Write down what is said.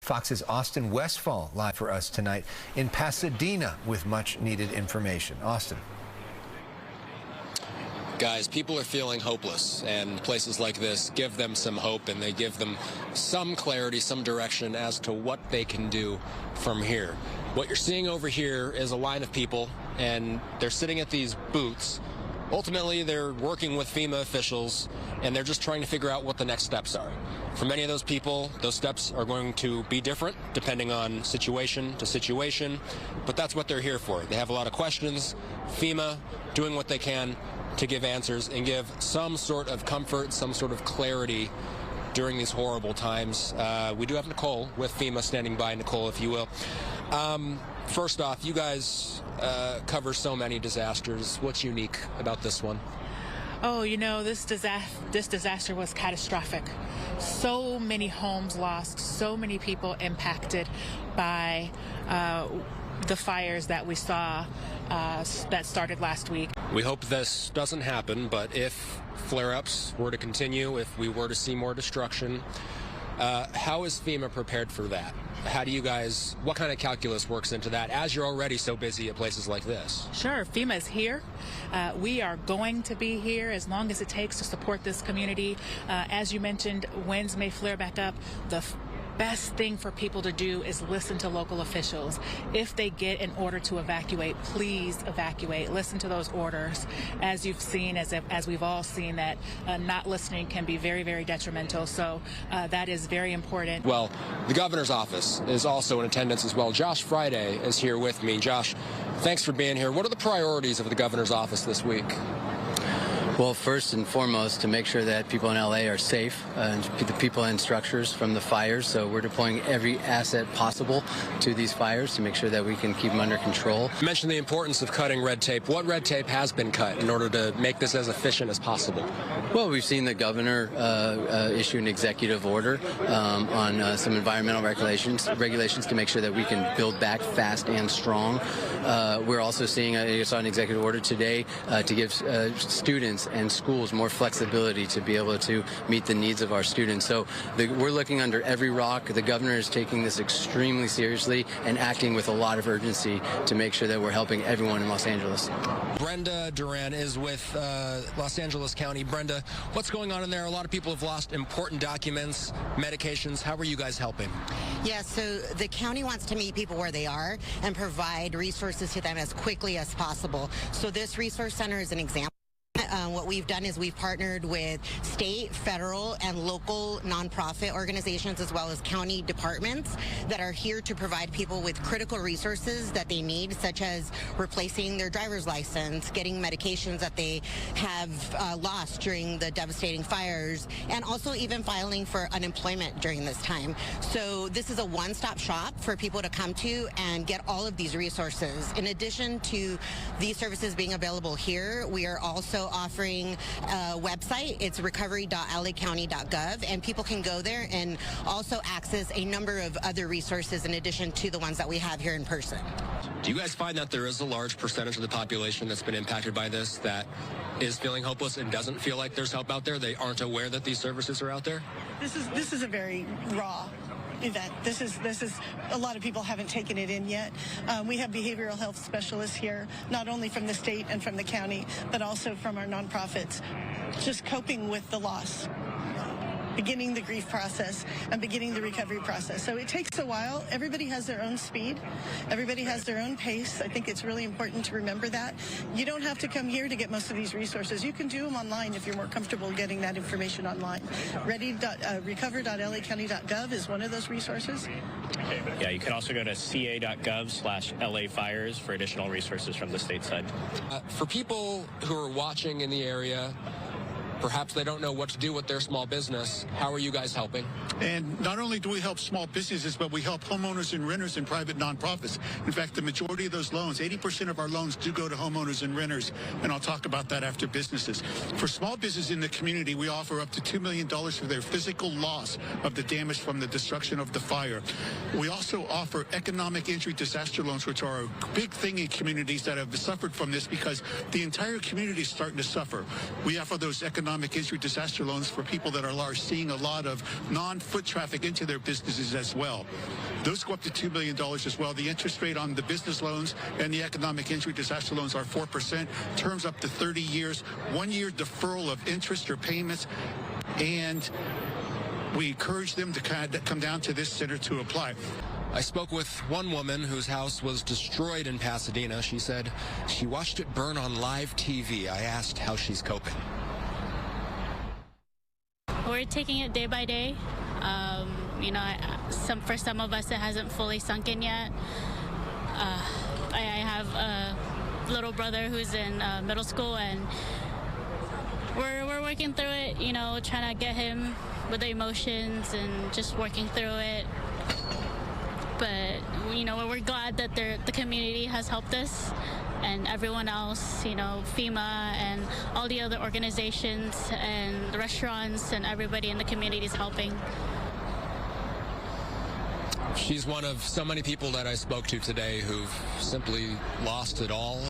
Fox's Austin Westfall live for us tonight in Pasadena with much needed information. Austin. Guys, people are feeling hopeless, and places like this give them some hope, and they give them some clarity, some direction as to what they can do from here. What you're seeing over here is a line of people, and they're sitting at these booths. Ultimately, they're working with FEMA officials, and they're just trying to figure out what the next steps are. For many of those people, those steps are going to be different depending on situation to situation, but that's what they're here for. They have a lot of questions. FEMA doing what they can to give answers and give some sort of comfort, some sort of clarity during these horrible times. We do have Nicole with FEMA standing by. Nicole, if you will. First off, you guys cover so many disasters. What's unique about this one? Oh, you know, this disaster was catastrophic. So many homes lost, so many people impacted by the fires that we saw that started last week. We hope this doesn't happen, but if flare-ups were to continue, if we were to see more destruction, how is FEMA prepared for that? How do you guys, what kind of calculus works into that as you're already so busy at places like this? Sure, FEMA is here. We are going to be here as long as it takes to support this community. As you mentioned, winds may flare back up. The best thing for people to do is listen to local officials. If they get an order to evacuate, please evacuate. Listen to those orders. As you've seen, as we've all seen, that not listening can be very, very detrimental. So that is very important. Well, the governor's office is also in attendance as well. Josh Friday is here with me. Josh, thanks for being here. What are the priorities of the governor's office this week? Well, first and foremost, to make sure that people in LA are safe, the people and structures from the fires. So we're deploying every asset possible to these fires to make sure that we can keep them under control. You mentioned the importance of cutting red tape. What red tape has been cut in order to make this as efficient as possible? Well, we've seen the governor issue an executive order on some environmental regulations to make sure that we can build back fast and strong. We're also seeing, I saw an executive order today to give students and schools more flexibility to be able to meet the needs of our students. So we're looking under every rock. The governor is taking this extremely seriously and acting with a lot of urgency to make sure that we're helping everyone in Los Angeles. Brenda Duran is with Los Angeles County. Brenda, what's going on in there? A lot of people have lost important documents, medications. How are you guys helping? Yeah, so the county wants to meet people where they are and provide resources to them as quickly as possible. So this resource center is an example. What we've done is we've partnered with state, federal, and local nonprofit organizations as well as county departments that are here to provide people with critical resources that they need, such as replacing their driver's license, getting medications that they have lost during the devastating fires, and also even filing for unemployment during this time. So this is a one-stop shop for people to come to and get all of these resources. In addition to these services being available here, we are also offering a website. It's recovery.lacounty.gov, and people can go there and also access a number of other resources in addition to the ones that we have here in person. Do you guys find that there is a large percentage of the population that's been impacted by this that is feeling hopeless and doesn't feel like there's help out there? They aren't aware that these services are out there? This is a very raw event. This is a lot of people haven't taken it in yet. We have behavioral health specialists here, not only from the state and from the county, but also from our nonprofits, just coping with the loss, beginning the grief process and beginning the recovery process. So it takes a while. Everybody has their own speed. Everybody has their own pace. I think it's really important to remember that. You don't have to come here to get most of these resources. You can do them online if you're more comfortable getting that information online. recover.lacounty.gov is one of those resources. Yeah, you can also go to ca.gov/LA fires for additional resources from the state side. For people who are watching in the area, perhaps they don't know what to do with their small business. How are you guys helping? And not only do we help small businesses, but we help homeowners and renters and private nonprofits. In fact, the majority of those loans, 80% of our loans do go to homeowners and renters, and I'll talk about that after businesses. For small business in the community, we offer up to $2 million for their physical loss of the damage from the destruction of the fire. We also offer economic injury disaster loans, which are a big thing in communities that have suffered from this because the entire community is starting to suffer. We offer those economic economic injury disaster loans for people that are seeing a lot of non-foot traffic into their businesses as well. Those go up to $2 million as well. The interest rate on the business loans and the economic injury disaster loans are 4%, terms up to 30 years, 1 year deferral of interest or payments, and we encourage them to come down to this center to apply. I spoke with one woman whose house was destroyed in Pasadena. She said she watched it burn on live TV. I asked how she's coping. We're taking it day by day. You know, for some of us, it hasn't fully sunk in yet. I have a little brother who's in middle school, and we're working through it, you know, trying to get him with the emotions and just working through it. But, you know, we're glad that the community has helped us, and everyone else, you know, FEMA and all the other organizations and the restaurants and everybody in the community is helping. She's one of so many people that I spoke to today who've simply lost it all.